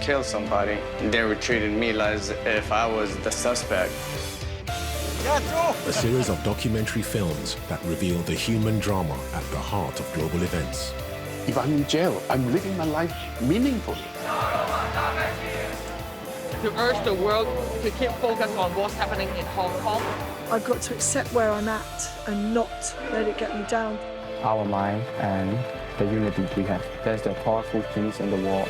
kill somebody. They were treating me as if I was the suspect. A series of documentary films that reveal the human drama at the heart of global events. If I'm in jail, I'm living my life meaningfully. To urge the world to keep focused on what's happening in Hong Kong. I've got to accept where I'm at and not let it get me down. Our mind and the unity we have. That's the powerful things in the world.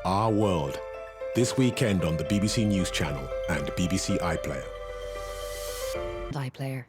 Our World, this weekend on the BBC News Channel and BBC iPlayer. iPlayer.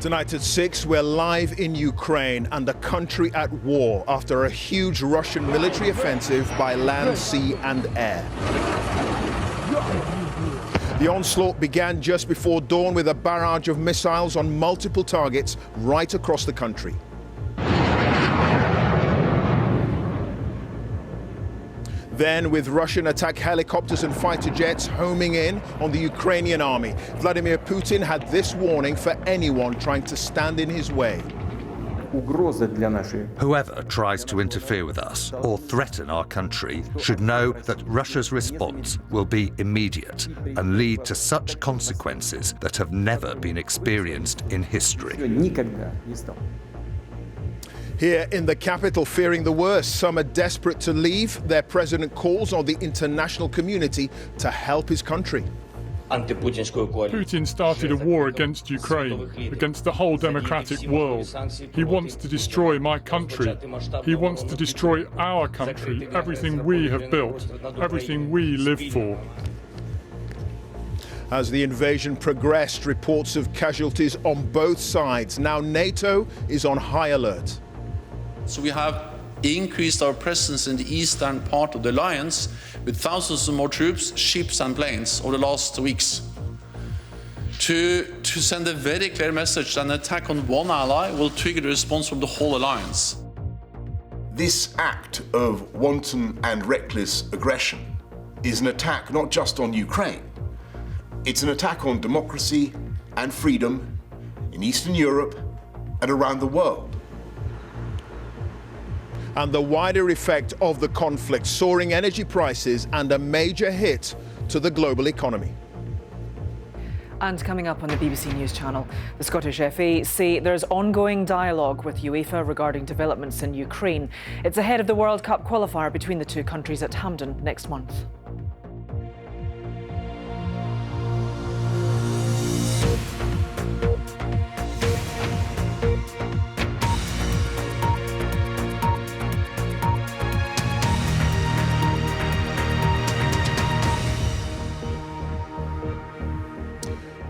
Tonight at 6, we're live in Ukraine and the country at war after a huge Russian military offensive by land, sea and air. The onslaught began just before dawn with a barrage of missiles on multiple targets right across the country. Then, with Russian attack helicopters and fighter jets homing in on the Ukrainian army, Vladimir Putin had this warning for anyone trying to stand in his way. Whoever tries to interfere with us or threaten our country should know that Russia's response will be immediate and lead to such consequences that have never been experienced in history. Here in the capital, fearing the worst, some are desperate to leave. Their president calls on the international community to help his country. Putin started a war against Ukraine, against the whole democratic world. He wants to destroy my country. He wants to destroy our country, everything we have built, everything we live for. As the invasion progressed, reports of casualties on both sides. Now NATO is on high alert. So we have increased our presence in the eastern part of the alliance with thousands of more troops, ships and planes over the last weeks. To send a very clear message that an attack on one ally will trigger the response from the whole alliance. This act of wanton and reckless aggression is an attack not just on Ukraine. It's an attack on democracy and freedom in Eastern Europe and around the world. And the wider effect of the conflict, soaring energy prices and a major hit to the global economy. And coming up on the BBC News Channel, the Scottish FA say there's ongoing dialogue with UEFA regarding developments in Ukraine. It's ahead of the World Cup qualifier between the two countries at Hampden next month.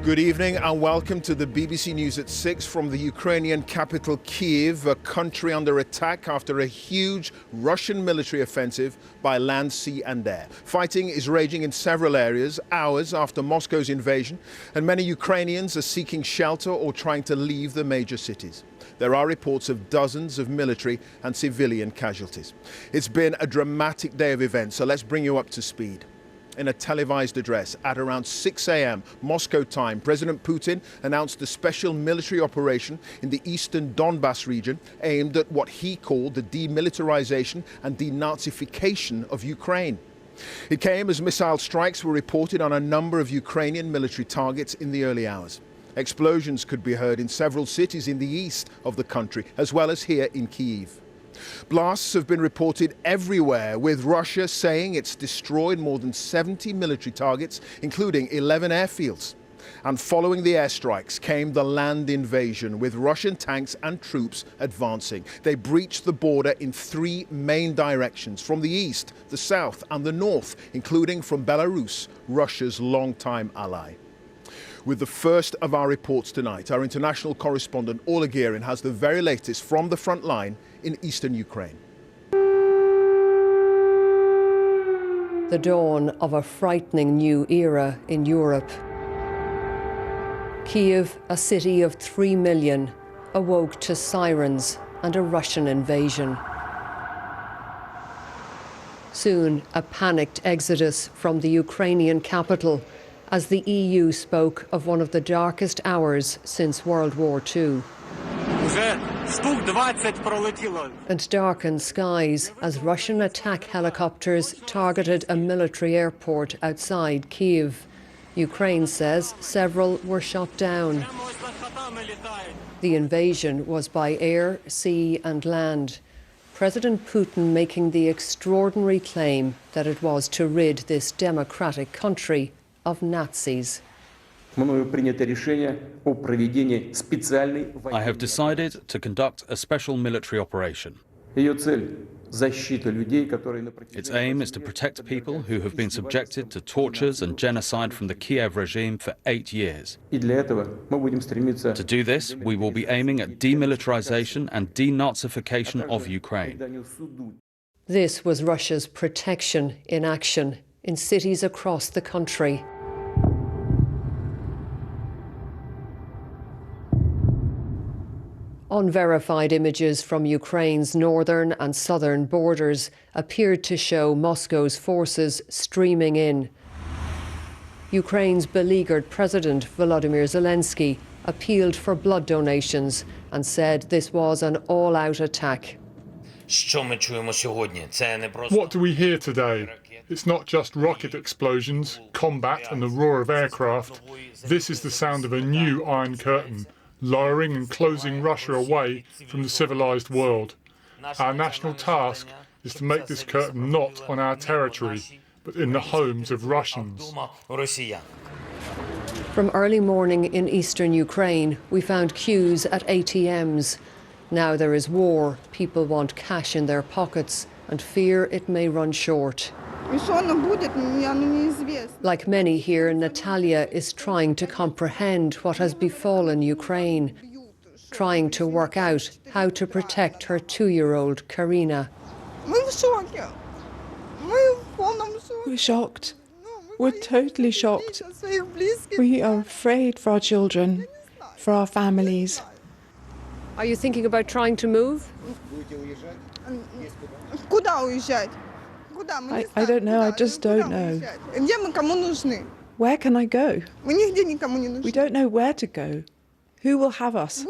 Good evening and welcome to the BBC News at 6 from the Ukrainian capital Kiev, a country under attack after a huge Russian military offensive by land, sea and air. Fighting is raging in several areas, hours after Moscow's invasion, and many Ukrainians are seeking shelter or trying to leave the major cities. There are reports of dozens of military and civilian casualties. It's been a dramatic day of events, so let's bring you up to speed. In a televised address at around 6 a.m. Moscow time, President Putin announced a special military operation in the eastern Donbass region aimed at what he called the demilitarization and denazification of Ukraine. It came as missile strikes were reported on a number of Ukrainian military targets in the early hours. Explosions could be heard in several cities in the east of the country, as well as here in Kiev. Blasts have been reported everywhere, with Russia saying it's destroyed more than 70 military targets, including 11 airfields. And following the airstrikes came the land invasion, with Russian tanks and troops advancing. They breached the border in 3 main directions, from the east, the south and the north, including from Belarus, Russia's longtime ally. With the first of our reports tonight, our international correspondent Ola Gearin has the very latest from the front line in eastern Ukraine. The dawn of a frightening new era in Europe. Kiev, a city of 3 million, awoke to sirens and a Russian invasion. Soon, a panicked exodus from the Ukrainian capital as the EU spoke of one of the darkest hours since World War II. And darkened skies as Russian attack helicopters targeted a military airport outside Kiev. Ukraine says several were shot down. The invasion was by air, sea and land. President Putin making the extraordinary claim that it was to rid this democratic country of Nazis. I have decided to conduct a special military operation. Its aim is to protect people who have been subjected to tortures and genocide from the Kiev regime for 8 years. To do this, we will be aiming at demilitarization and denazification of Ukraine. This was Russia's protection in action in cities across the country. Unverified images from Ukraine's northern and southern borders appeared to show Moscow's forces streaming in. Ukraine's beleaguered President Volodymyr Zelensky appealed for blood donations and said this was an all-out attack. What do we hear today? It's not just rocket explosions, combat and the roar of aircraft. This is the sound of a new Iron Curtain, lowering and closing Russia away from the civilized world. Our national task is to make this curtain not on our territory, but in the homes of Russians. From early morning in eastern Ukraine, we found queues at ATMs. Now there is war, people want cash in their pockets and fear it may run short. Like many here, Natalia is trying to comprehend what has befallen Ukraine, trying to work out how to protect her 2-year-old Karina. We're shocked. We're totally shocked. We are afraid for our children, for our families. Are you thinking about trying to move? I don't know, I just don't know. Where can I go? We don't know where to go. Who will have us?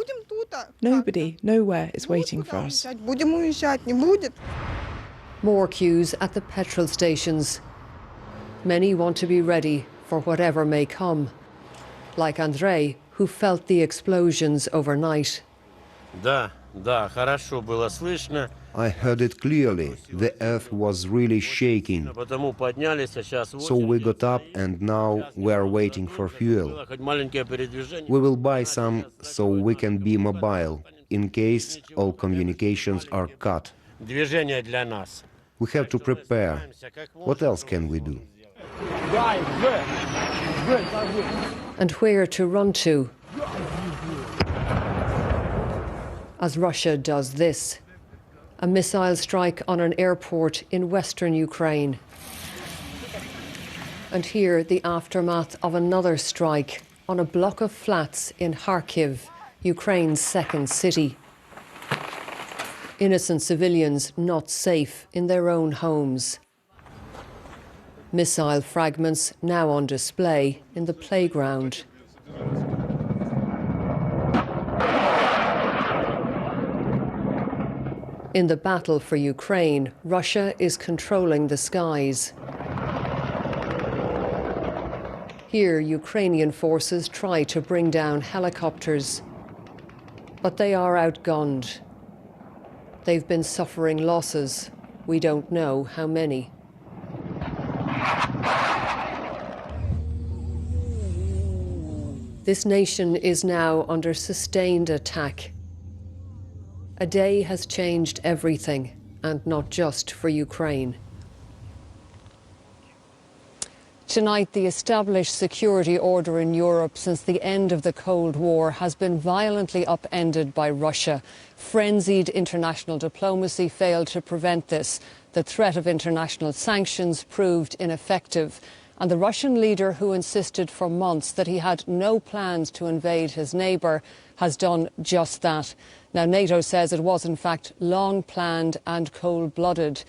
Nobody, nowhere is waiting for us. More queues at the petrol stations. Many want to be ready for whatever may come. Like Andrei, who felt the explosions overnight. I heard it clearly. The earth was really shaking. So we got up and now we're waiting for fuel. We will buy some so we can be mobile in case all communications are cut. We have to prepare. What else can we do? And where to run to as Russia does this. A missile strike on an airport in western Ukraine. And here, the aftermath of another strike on a block of flats in Kharkiv, Ukraine's second city. Innocent civilians not safe in their own homes. Missile fragments now on display in the playground. In the battle for Ukraine, Russia is controlling the skies. Here, Ukrainian forces try to bring down helicopters, but they are outgunned. They've been suffering losses. We don't know how many. This nation is now under sustained attack. A day has changed everything, and not just for Ukraine. Tonight, the established security order in Europe since the end of the Cold War has been violently upended by Russia. Frenzied international diplomacy failed to prevent this. The threat of international sanctions proved ineffective. And the Russian leader, who insisted for months that he had no plans to invade his neighbour, has done just that. Now, NATO says it was in fact long planned and cold-blooded.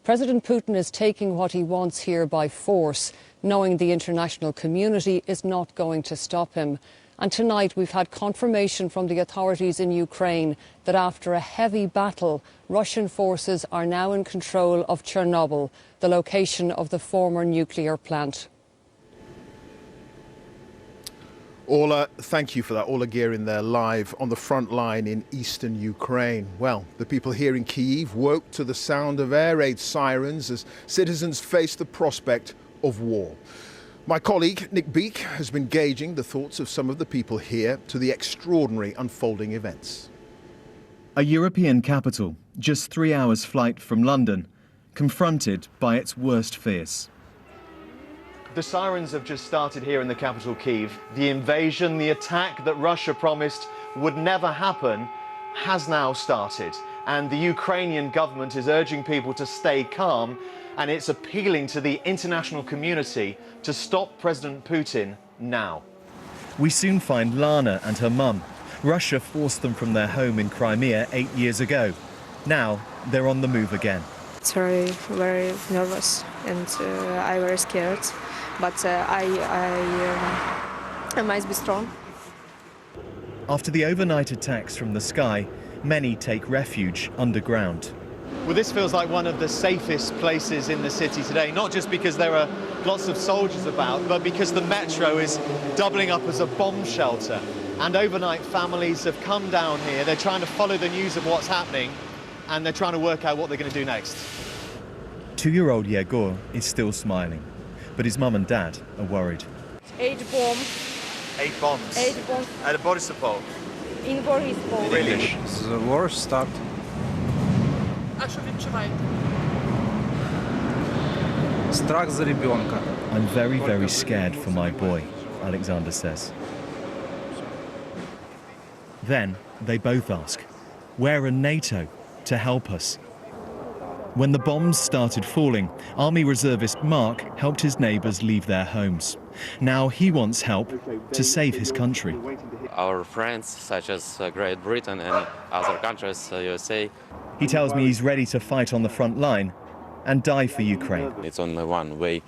President Putin is taking what he wants here by force, knowing the international community is not going to stop him. And tonight we've had confirmation from the authorities in Ukraine that after a heavy battle, Russian forces are now in control of Chernobyl, the location of the former nuclear plant. Ola, thank you for that. Ola Gearin there live on the front line in eastern Ukraine. Well, the people here in Kiev woke to the sound of air raid sirens as citizens face the prospect of war. My colleague Nick Beek has been gauging the thoughts of some of the people here to the extraordinary unfolding events. A European capital, just 3 hours' flight from London, confronted by its worst fears. The sirens have just started here in the capital, Kiev. The invasion, the attack that Russia promised would never happen, has now started. And the Ukrainian government is urging people to stay calm, and it's appealing to the international community to stop President Putin now. We soon find Lana and her mum. Russia forced them from their home in Crimea 8 years ago. Now they're on the move again. It's very, very nervous, and I'm very scared. But I must be strong. After the overnight attacks from the sky, many take refuge underground. Well, this feels like one of the safest places in the city today, not just because there are lots of soldiers about, but because the metro is doubling up as a bomb shelter. And overnight, families have come down here. They're trying to follow the news of what's happening, and they're trying to work out what they're going to do next. 2-year-old Yegor is still smiling, but his mum and dad are worried. 8 bombs. 8 bombs? 8 bombs. At Borisovol? In Borisovol. Really? The war started. Strach za rебенка. I'm very, very scared for my boy, Alexander says. Then they both ask, where are NATO to help us? When the bombs started falling, Army reservist Mark helped his neighbours leave their homes. Now he wants help to save his country. Our friends, such as Great Britain and other countries, USA. He tells me he's ready to fight on the front line and die for Ukraine. It's only one way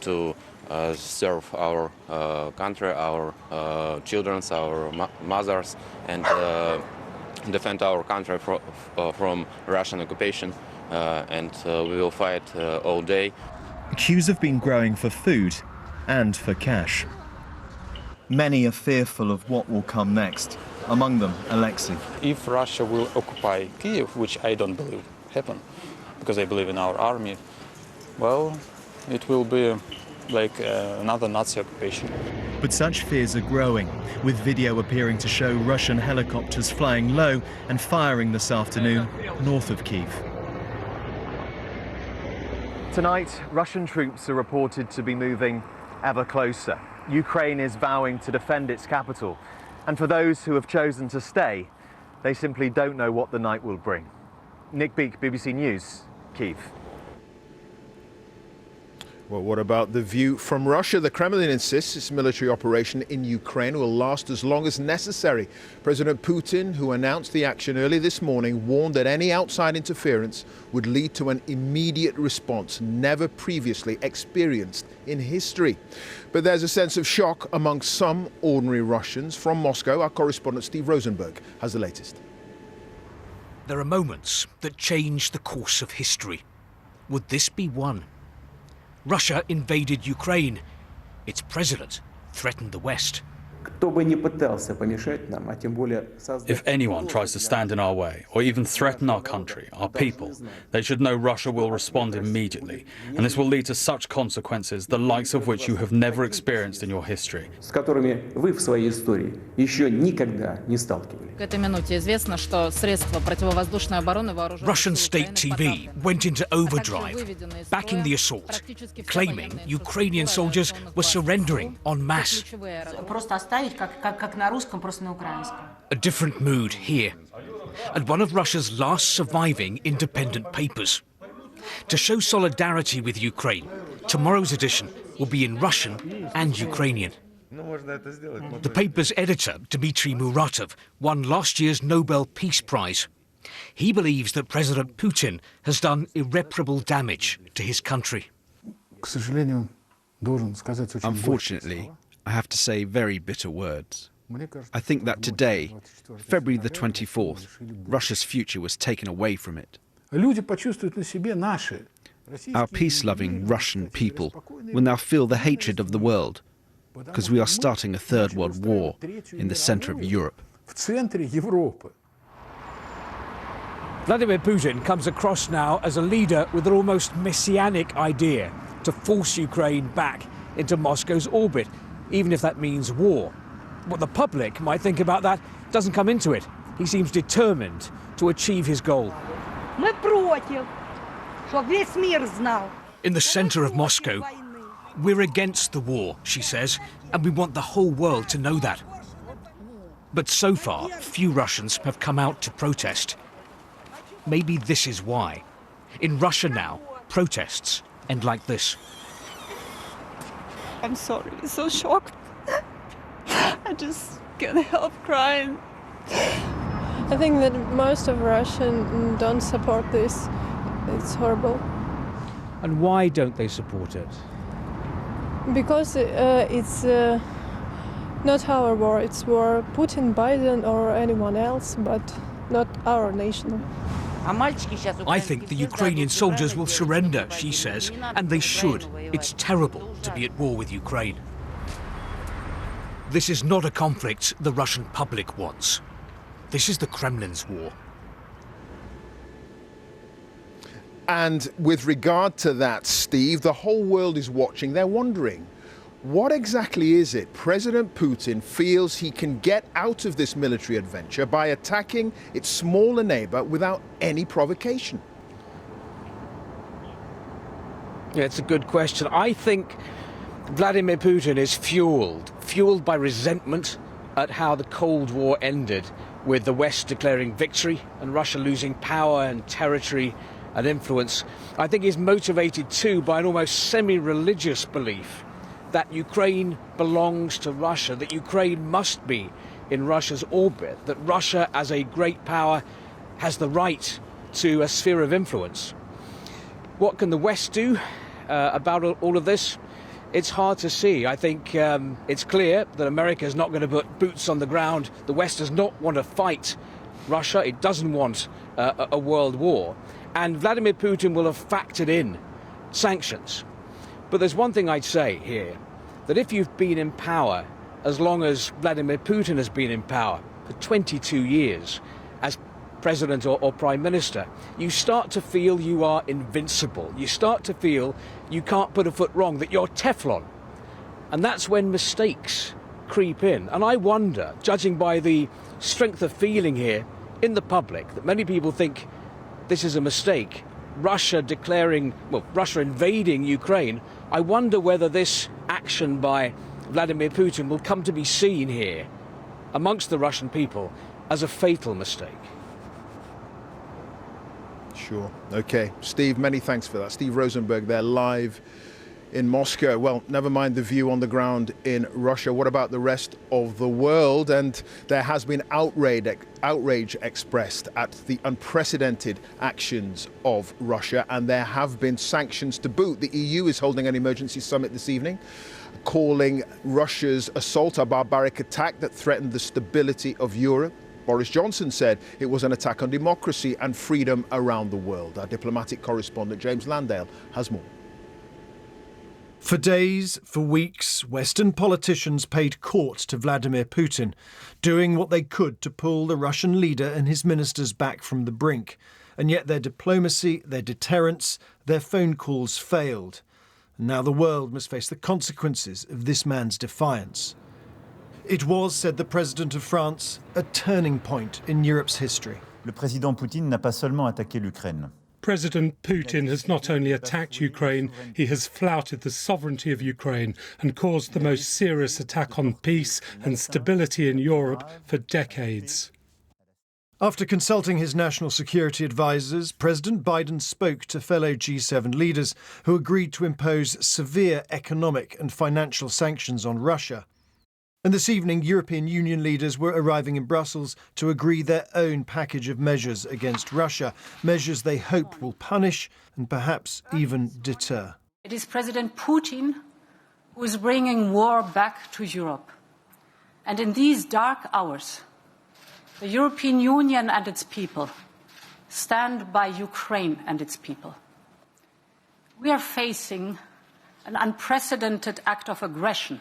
to serve our country, our children, our mothers, and defend our country from Russian occupation. And we will fight all day. Queues have been growing for food and for cash. Many are fearful of what will come next, among them Alexei. If Russia will occupy Kiev, which I don't believe happen, because I believe in our army, well, it will be like another Nazi occupation. But such fears are growing, with video appearing to show Russian helicopters flying low and firing this afternoon north of Kiev. Tonight, Russian troops are reported to be moving ever closer. Ukraine is vowing to defend its capital. And for those who have chosen to stay, they simply don't know what the night will bring. Nick Beek, BBC News, Kiev. Well, what about the view from Russia? The Kremlin insists its military operation in Ukraine will last as long as necessary. President Putin, who announced the action early this morning, warned that any outside interference would lead to an immediate response never previously experienced in history. But there's a sense of shock among some ordinary Russians. From Moscow, our correspondent Steve Rosenberg has the latest. There are moments that change the course of history. Would this be one? Russia invaded Ukraine. Its president threatened the West. If anyone tries to stand in our way, or even threaten our country, our people, they should know Russia will respond immediately, and this will lead to such consequences, the likes of which you have never experienced in your history. Russian state TV went into overdrive, backing the assault, claiming Ukrainian soldiers were surrendering en masse. A different mood here, and one of Russia's last surviving independent papers. To show solidarity with Ukraine, tomorrow's edition will be in Russian and Ukrainian. The paper's editor, Dmitry Muratov, won last year's Nobel Peace Prize. He believes that President Putin has done irreparable damage to his country. Unfortunately, I have to say very bitter words. I think that today, February the 24th, Russia's future was taken away from it. Our peace-loving Russian people will now feel the hatred of the world, because we are starting a third world war in the center of Europe. Vladimir Putin comes across now as a leader with an almost messianic idea to force Ukraine back into Moscow's orbit, even if that means war. What the public might think about that doesn't come into it. He seems determined to achieve his goal. In the center of Moscow, we're against the war, she says, and we want the whole world to know that. But so far, few Russians have come out to protest. Maybe this is why. In Russia now, protests end like this. I'm sorry, so shocked. I just can't help crying. I think that most of Russians don't support this. It's horrible. And why don't they support it? Because it's not our war. It's war Putin, Biden or anyone else, but not our nation. I think the Ukrainian soldiers will surrender, she says, and they should. It's terrible to be at war with Ukraine. This is not a conflict the Russian public wants. This is the Kremlin's war. And with regard to that, Steve, the whole world is watching. They're wondering, what exactly is it President Putin feels he can get out of this military adventure by attacking its smaller neighbor without any provocation? Yeah, it's a good question. I think Vladimir Putin is fueled by resentment at how the Cold War ended, with the West declaring victory and Russia losing power and territory and influence. I think he's motivated too by an almost semi-religious belief that Ukraine belongs to Russia, that Ukraine must be in Russia's orbit, that Russia as a great power has the right to a sphere of influence. What can the West do about all of this? It's hard to see. I think it's clear that America is not going to put boots on the ground. The West does not want to fight Russia. It doesn't want a world war. And Vladimir Putin will have factored in sanctions. But there's one thing I'd say here, that if you've been in power as long as Vladimir Putin has been in power, for 22 years, as president or prime minister, you start to feel you are invincible. You start to feel you can't put a foot wrong, that you're Teflon. And that's when mistakes creep in. And I wonder, judging by the strength of feeling here in the public, that many people think this is a mistake. Russia invading Ukraine, I wonder whether this action by Vladimir Putin will come to be seen here amongst the Russian people as a fatal mistake. Sure. Okay. Steve, many thanks for that. Steve Rosenberg there, live in Moscow. Well, never mind the view on the ground in Russia. What about the rest of the world? And there has been outrage expressed at the unprecedented actions of Russia, and there have been sanctions to boot. The EU is holding an emergency summit this evening, calling Russia's assault a barbaric attack that threatened the stability of Europe. Boris Johnson said it was an attack on democracy and freedom around the world. Our diplomatic correspondent James Landale has more. For days, for weeks, Western politicians paid court to Vladimir Putin, doing what they could to pull the Russian leader and his ministers back from the brink. And yet their diplomacy, their deterrence, their phone calls failed. And now the world must face the consequences of this man's defiance. It was, said the President of France, a turning point in Europe's history. Le président Poutine n'a pas seulement attaqué l'Ukraine. President Putin has not only attacked Ukraine, he has flouted the sovereignty of Ukraine and caused the most serious attack on peace and stability in Europe for decades. After consulting his national security advisers, President Biden spoke to fellow G7 leaders who agreed to impose severe economic and financial sanctions on Russia. And this evening, European Union leaders were arriving in Brussels to agree their own package of measures against Russia, measures they hope will punish and perhaps even deter. It is President Putin who is bringing war back to Europe. And in these dark hours, the European Union and its people stand by Ukraine and its people. We are facing an unprecedented act of aggression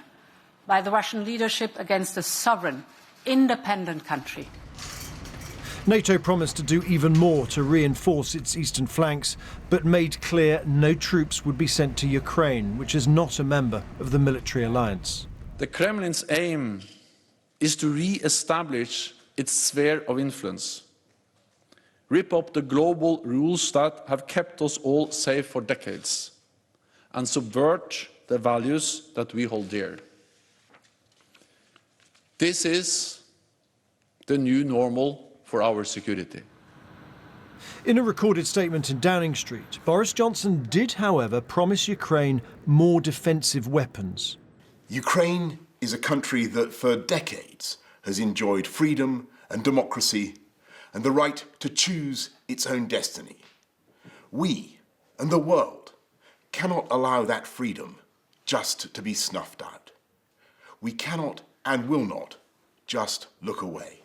by the Russian leadership against a sovereign, independent country. NATO promised to do even more to reinforce its eastern flanks, but made clear no troops would be sent to Ukraine, which is not a member of the military alliance. The Kremlin's aim is to re-establish its sphere of influence, rip up the global rules that have kept us all safe for decades, and subvert the values that we hold dear. This is the new normal for our security. In a recorded statement in Downing Street, Boris Johnson did, however, promise Ukraine more defensive weapons. Ukraine is a country that for decades has enjoyed freedom and democracy and the right to choose its own destiny. We and the world cannot allow that freedom just to be snuffed out. We cannot and will not just look away.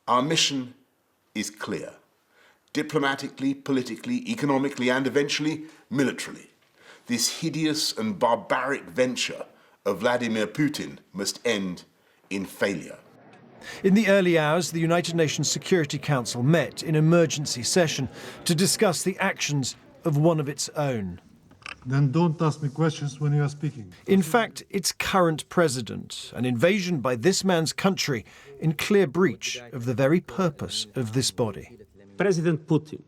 Our mission is clear. Diplomatically, politically, economically, and eventually militarily, this hideous and barbaric venture of Vladimir Putin must end in failure. In the early hours, the United Nations Security Council met in emergency session to discuss the actions of one of its own. Then don't ask me questions when you are speaking. In fact, its current president, an invasion by this man's country in clear breach of the very purpose of this body. President Putin,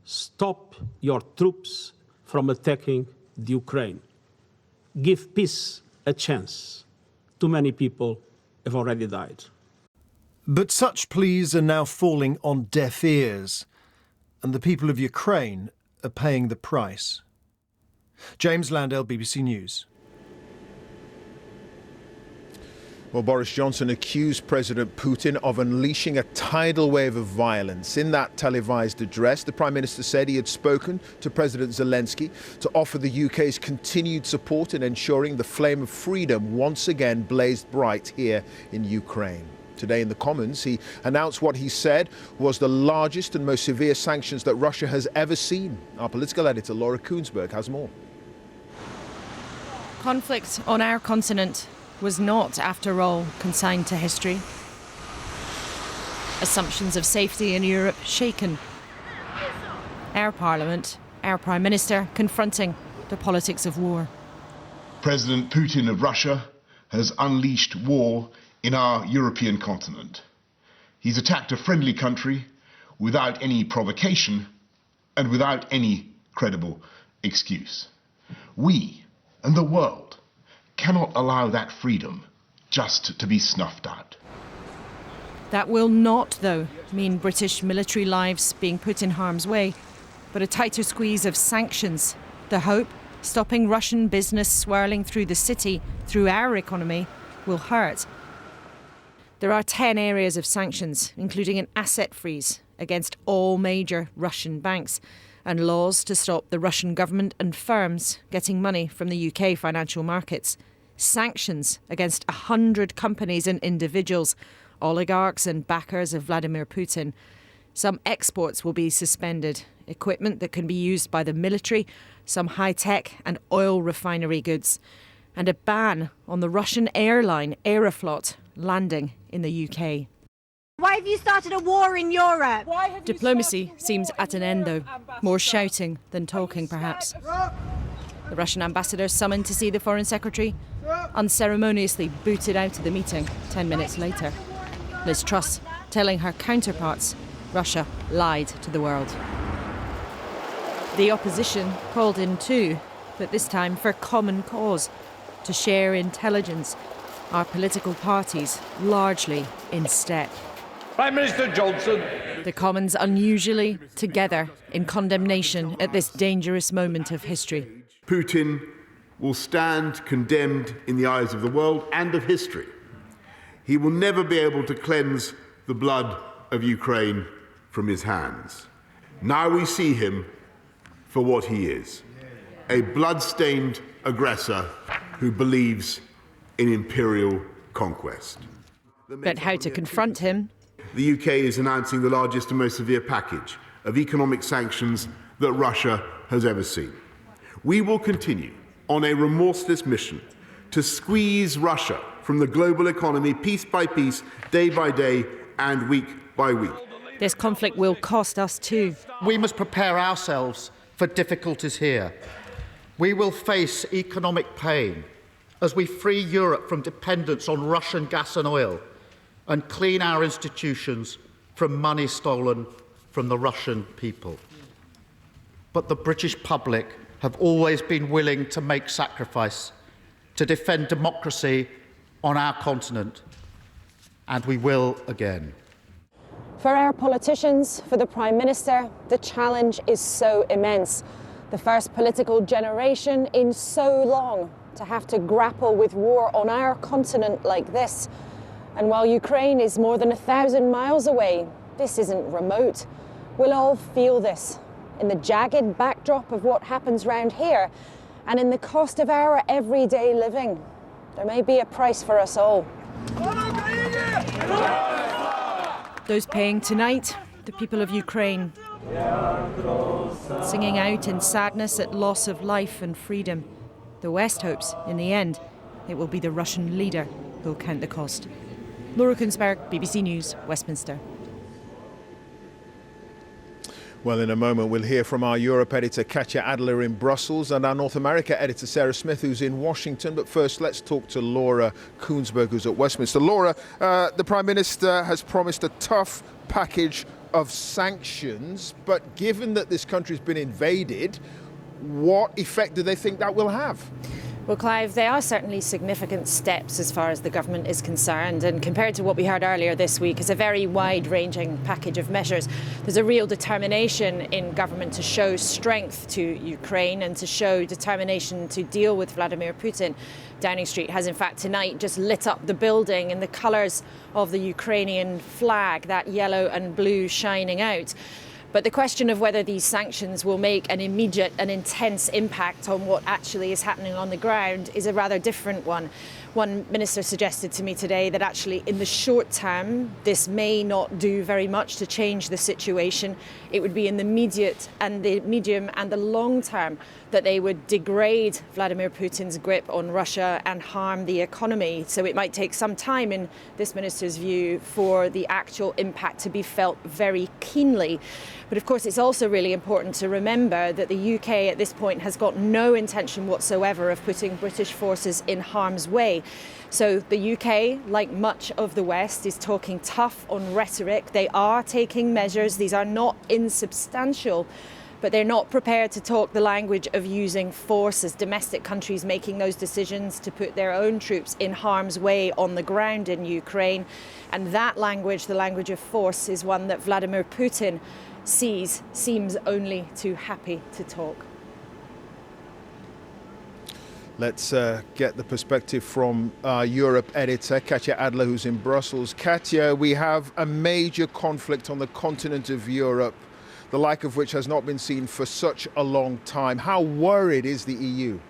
stop your troops from attacking the Ukraine. Give peace a chance. Too many people have already died. But such pleas are now falling on deaf ears, and the people of Ukraine are paying the price. James Landell, BBC News. Well, Boris Johnson accused President Putin of unleashing a tidal wave of violence. In that televised address, the Prime Minister said he had spoken to President Zelensky to offer the UK's continued support in ensuring the flame of freedom once again blazed bright here in Ukraine. Today in the Commons, he announced what he said was the largest and most severe sanctions that Russia has ever seen. Our political editor, Laura Koonsberg, has more. Conflict on our continent was not, after all, consigned to history. Assumptions of safety in Europe shaken. Our Parliament, our Prime Minister, confronting the politics of war. President Putin of Russia has unleashed war in our European continent. He's attacked a friendly country without any provocation and without any credible excuse. We and the world cannot allow that freedom just to be snuffed out. That will not, though, mean British military lives being put in harm's way, but a tighter squeeze of sanctions. The hope, stopping Russian business swirling through the city, through our economy, will hurt. There are 10 areas of sanctions, including an asset freeze against all major Russian banks and laws to stop the Russian government and firms getting money from the UK financial markets. Sanctions against 100 companies and individuals, oligarchs and backers of Vladimir Putin. Some exports will be suspended, equipment that can be used by the military, some high-tech and oil refinery goods, and a ban on the Russian airline Aeroflot landing in the UK. Why have you started a war in Europe? Diplomacy seems at an end, though. More shouting than talking, perhaps. The Russian ambassador summoned to see the Foreign Secretary unceremoniously booted out of the meeting 10 minutes later. Liz Truss telling her counterparts Russia lied to the world. The opposition called in too, but this time for common cause, to share intelligence. Our political parties largely in step. Prime Minister Johnson. The Commons unusually together in condemnation at this dangerous moment of history. Putin will stand condemned in the eyes of the world and of history. He will never be able to cleanse the blood of Ukraine from his hands. Now we see him for what he is, a blood-stained aggressor who believes in imperial conquest. But how to confront him? The UK is announcing the largest and most severe package of economic sanctions that Russia has ever seen. We will continue on a remorseless mission to squeeze Russia from the global economy piece by piece, day by day and week by week. This conflict will cost us too. We must prepare ourselves for difficulties here. We will face economic pain as we free Europe from dependence on Russian gas and oil and clean our institutions from money stolen from the Russian people. But the British public have always been willing to make sacrifice to defend democracy on our continent, and we will again. For our politicians, for the Prime Minister, the challenge is so immense. The first political generation in so long to have to grapple with war on our continent like this. And while Ukraine is more than 1,000 miles away, this isn't remote. We'll all feel this in the jagged backdrop of what happens round here and in the cost of our everyday living. There may be a price for us all. Those paying tonight, the people of Ukraine, singing out in sadness at loss of life and freedom. The West hopes, in the end, it will be the Russian leader who'll count the cost. Laura Kunsberg, BBC News, Westminster. Well, in a moment, we'll hear from our Europe editor, Katya Adler in Brussels, and our North America editor, Sarah Smith, who's in Washington. But first, let's talk to Laura Kunsberg, who's at Westminster. Laura, the Prime Minister has promised a tough package of sanctions, but given that this country's been invaded, what effect do they think that will have? Well, Clive, they are certainly significant steps as far as the government is concerned, and compared to what we heard earlier this week, it's a very wide-ranging package of measures. There's a real determination in government to show strength to Ukraine and to show determination to deal with Vladimir Putin. Downing Street has in fact tonight just lit up the building in the colours of the Ukrainian flag, that yellow and blue shining out. But the question of whether these sanctions will make an immediate and intense impact on what actually is happening on the ground is a rather different one. One minister suggested to me today that actually in the short term, this may not do very much to change the situation. It would be in the immediate and the medium and the long term that they would degrade Vladimir Putin's grip on Russia and harm the economy. So it might take some time, in this minister's view, for the actual impact to be felt very keenly. But of course, it's also really important to remember that the UK at this point has got no intention whatsoever of putting British forces in harm's way. So the UK, like much of the West, is talking tough on rhetoric. They are taking measures. These are not insubstantial, but they're not prepared to talk the language of using force as domestic countries making those decisions to put their own troops in harm's way on the ground in Ukraine. And that language, the language of force, is one that Vladimir Putin seems only too happy to talk. Let's get the perspective from our Europe editor, Katya Adler, who's in Brussels. Katya, we have a major conflict on the continent of Europe, the like of which has not been seen for such a long time. How worried is the EU?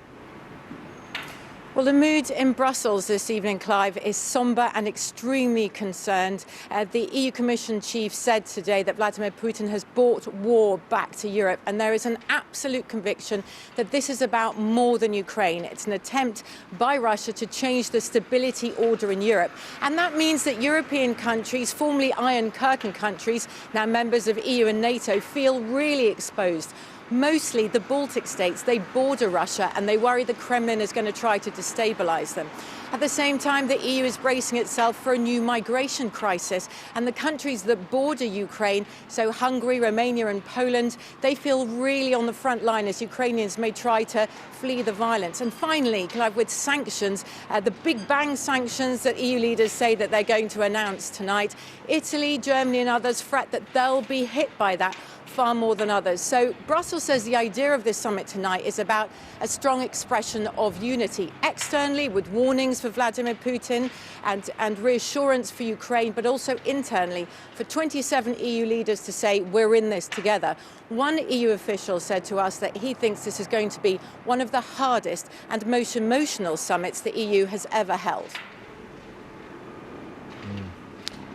Well, the mood in Brussels this evening, Clive, is sombre and extremely concerned. The EU Commission chief said today that Vladimir Putin has brought war back to Europe, and there is an absolute conviction that this is about more than Ukraine. It's an attempt by Russia to change the stability order in Europe. And that means that European countries, formerly Iron Curtain countries, now members of EU and NATO, feel really exposed. Mostly the Baltic states, they border Russia and they worry the Kremlin is going to try to destabilise them. At the same time, the EU is bracing itself for a new migration crisis, and the countries that border Ukraine, so Hungary, Romania and Poland, they feel really on the front line as Ukrainians may try to flee the violence. And finally, Clive, with sanctions, the big bang sanctions that EU leaders say that they're going to announce tonight, Italy, Germany and others fret that they'll be hit by that far more than others. So Brussels says the idea of this summit tonight is about a strong expression of unity externally, with warnings for Vladimir Putin and reassurance for Ukraine, but also internally for 27 EU leaders to say we're in this together. One EU official said to us that he thinks this is going to be one of the hardest and most emotional summits the EU has ever held.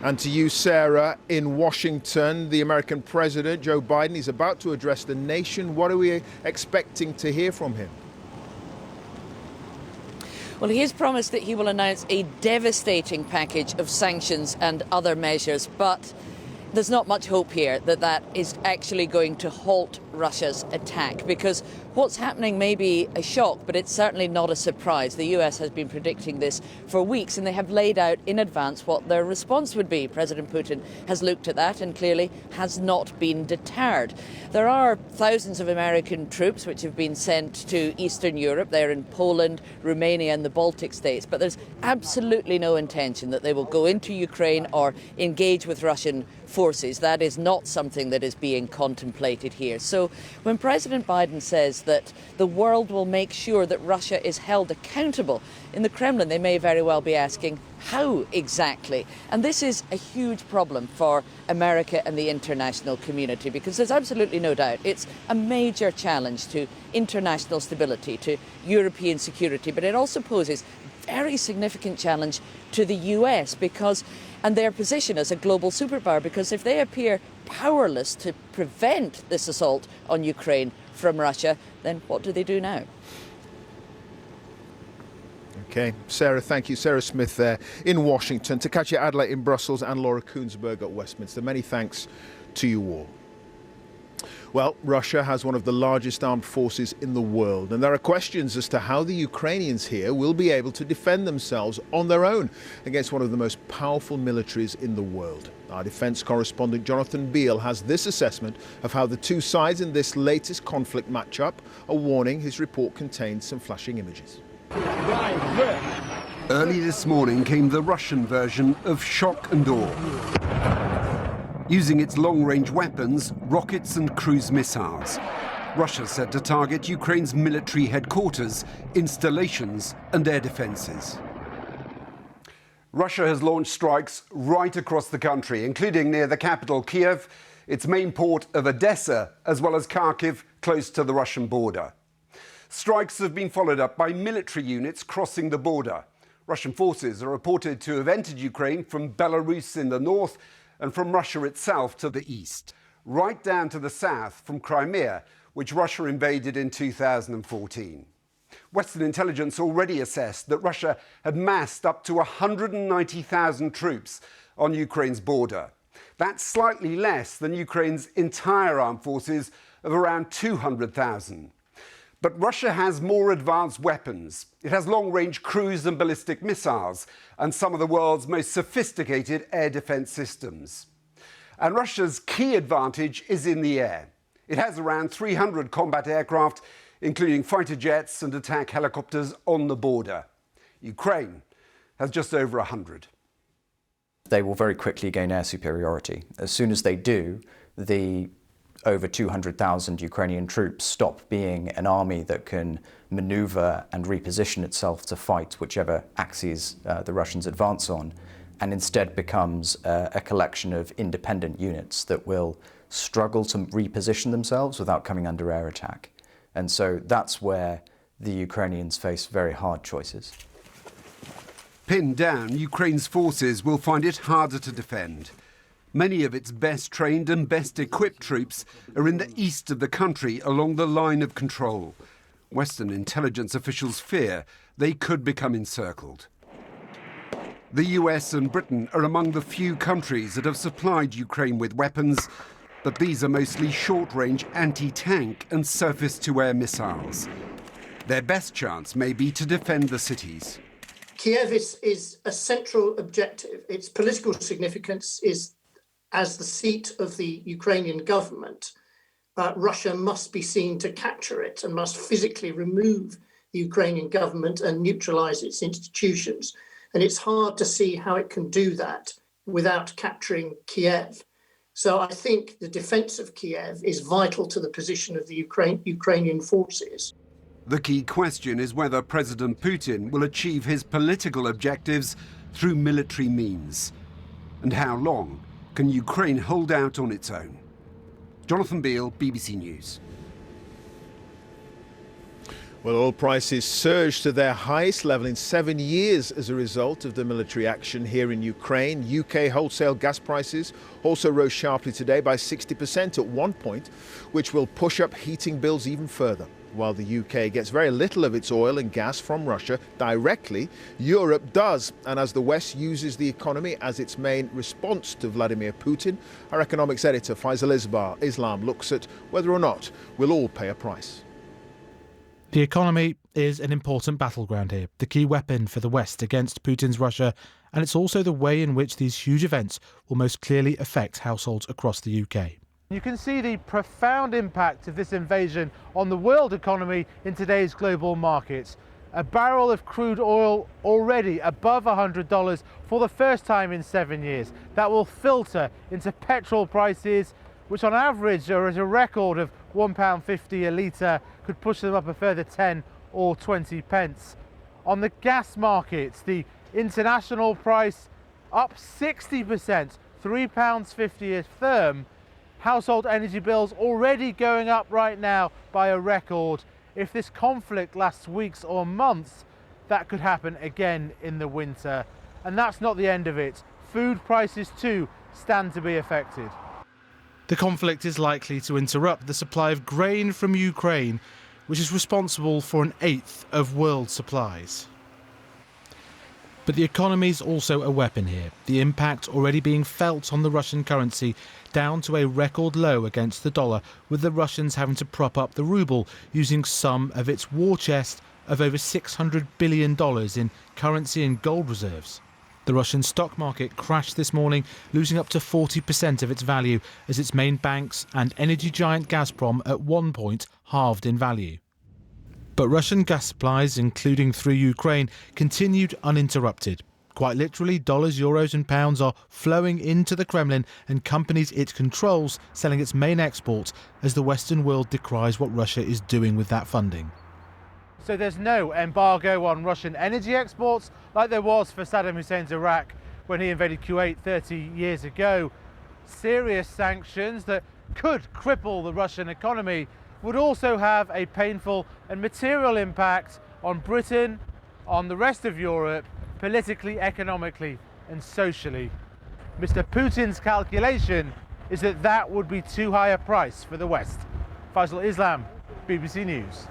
And to you, Sarah, in Washington, the American president, Joe Biden, is about to address the nation. What are we expecting to hear from him? Well, he has promised that he will announce a devastating package of sanctions and other measures, but there's not much hope here that that is actually going to halt Russia's attack, because what's happening may be a shock, but it's certainly not a surprise. The US has been predicting this for weeks, and they have laid out in advance what their response would be. President Putin has looked at that and clearly has not been deterred. There are thousands of American troops which have been sent to Eastern Europe. They're in Poland, Romania and the Baltic states, but there's absolutely no intention that they will go into Ukraine or engage with Russian forces. That is not something that is being contemplated here. So when President Biden says that the world will make sure that Russia is held accountable, in the Kremlin they may very well be asking how exactly. And this is a huge problem for America and the international community, because there's absolutely no doubt it's a major challenge to international stability, to European security, but it also poses very significant challenge to the US and their position as a global superpower, because if they appear powerless to prevent this assault on Ukraine from Russia, then what do they do now? OK, Sarah, thank you. Sarah Smith there in Washington. To catch you Adelaide in Brussels and Laura Koonsberg at Westminster. Many thanks to you all. Well, Russia has one of the largest armed forces in the world, and there are questions as to how the Ukrainians here will be able to defend themselves on their own against one of the most powerful militaries in the world. Our defence correspondent Jonathan Beale has this assessment of how the two sides in this latest conflict match up. A warning, his report contains some flashing images. Early this morning came the Russian version of shock and awe. Using its long-range weapons, rockets and cruise missiles, Russia set to target Ukraine's military headquarters, installations and air defences. Russia has launched strikes right across the country, including near the capital Kiev, its main port of Odessa, as well as Kharkiv, close to the Russian border. Strikes have been followed up by military units crossing the border. Russian forces are reported to have entered Ukraine from Belarus in the north and from Russia itself to the east, right down to the south from Crimea, which Russia invaded in 2014. Western intelligence already assessed that Russia had massed up to 190,000 troops on Ukraine's border. That's slightly less than Ukraine's entire armed forces of around 200,000. But Russia has more advanced weapons. It has long-range cruise and ballistic missiles and some of the world's most sophisticated air defense systems. And Russia's key advantage is in the air. It has around 300 combat aircraft, including fighter jets and attack helicopters on the border. Ukraine has just over 100. They will very quickly gain air superiority. As soon as they do, the over 200,000 Ukrainian troops stop being an army that can maneuver and reposition itself to fight whichever axes the Russians advance on, and instead becomes a collection of independent units that will struggle to reposition themselves without coming under air attack. And so that's where the Ukrainians face very hard choices. Pinned down, Ukraine's forces will find it harder to defend. Many of its best trained and best equipped troops are in the east of the country along the line of control. Western intelligence officials fear they could become encircled. The US and Britain are among the few countries that have supplied Ukraine with weapons, but these are mostly short-range anti-tank and surface-to-air missiles. Their best chance may be to defend the cities. Kiev is a central objective. Its political significance is as the seat of the Ukrainian government. Russia must be seen to capture it and must physically remove the Ukrainian government and neutralize its institutions. And it's hard to see how it can do that without capturing Kiev. So I think the defense of Kiev is vital to the position of the Ukrainian forces. The key question is whether President Putin will achieve his political objectives through military means. And how long can Ukraine hold out on its own? Jonathan Beale, BBC News. Well, oil prices surged to their highest level in 7 years as a result of the military action here in Ukraine. UK wholesale gas prices also rose sharply today by 60% at one point, which will push up heating bills even further. While the UK gets very little of its oil and gas from Russia directly, Europe does. And as the West uses the economy as its main response to Vladimir Putin, our economics editor Faisal Islam looks at whether or not we'll all pay a price. The economy is an important battleground here, the key weapon for the West against Putin's Russia, and it's also the way in which these huge events will most clearly affect households across the UK. You can see the profound impact of this invasion on the world economy in today's global markets. A barrel of crude oil already above $100 for the first time in 7 years. That will filter into petrol prices, which on average are at a record of £1.50 a litre, could push them up a further 10 or 20 pence. On the gas markets, the international price up 60%, £3.50 a therm. Household energy bills already going up right now by a record. If this conflict lasts weeks or months, that could happen again in the winter. And that's not the end of it. Food prices too stand to be affected. The conflict is likely to interrupt the supply of grain from Ukraine, which is responsible for 1/8 of world supplies. But the economy is also a weapon here, the impact already being felt on the Russian currency, down to a record low against the dollar, with the Russians having to prop up the ruble using some of its war chest of over $600 billion in currency and gold reserves. The Russian stock market crashed this morning, losing up to 40% of its value as its main banks and energy giant Gazprom at one point halved in value. But Russian gas supplies, including through Ukraine, continued uninterrupted. Quite literally, dollars, euros and pounds are flowing into the Kremlin and companies it controls selling its main exports as the Western world decries what Russia is doing with that funding. So there's no embargo on Russian energy exports like there was for Saddam Hussein's Iraq when he invaded Kuwait 30 years ago. Serious sanctions that could cripple the Russian economy would also have a painful and material impact on Britain, on the rest of Europe, politically, economically and socially. Mr. Putin's calculation is that that would be too high a price for the West. Faisal Islam, BBC News.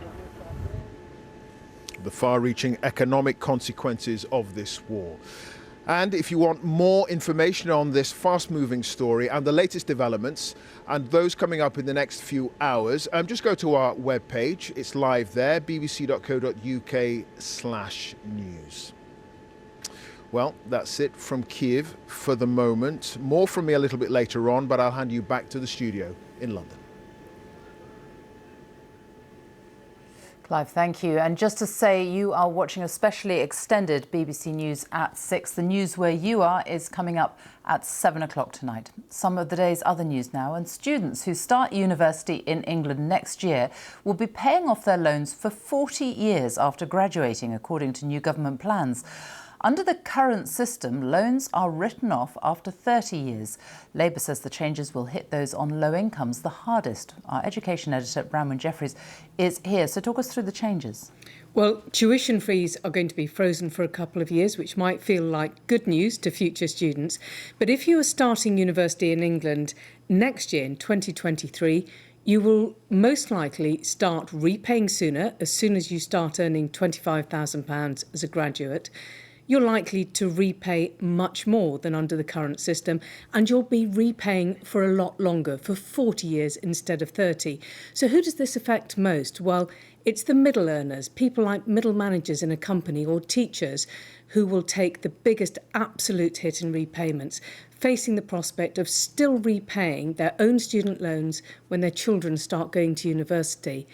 The far-reaching economic consequences of this war. And if you want more information on this fast-moving story and the latest developments, and those coming up in the next few hours, just go to our webpage. It's live there, bbc.co.uk/news. Well, that's it from Kiev for the moment. More from me a little bit later on, but I'll hand you back to the studio in London. Clive, thank you. And just to say, you are watching a specially extended BBC News at 6. The news where you are is coming up at 7 o'clock tonight. Some of the day's other news now. And students who start university in England next year will be paying off their loans for 40 years after graduating, according to new government plans. Under the current system, loans are written off after 30 years. Labour says the changes will hit those on low incomes the hardest. Our education editor, Bronwyn Jeffries, is here. So talk us through the changes. Well, tuition fees are going to be frozen for a couple of years, which might feel like good news to future students. But if you are starting university in England next year in 2023, you will most likely start repaying sooner, as soon as you start earning £25,000 as a graduate. You're likely to repay much more than under the current system, and you'll be repaying for a lot longer, for 40 years instead of 30. So who does this affect most? Well, it's the middle earners, people like middle managers in a company or teachers who will take the biggest absolute hit in repayments, facing the prospect of still repaying their own student loans when their children start going to university.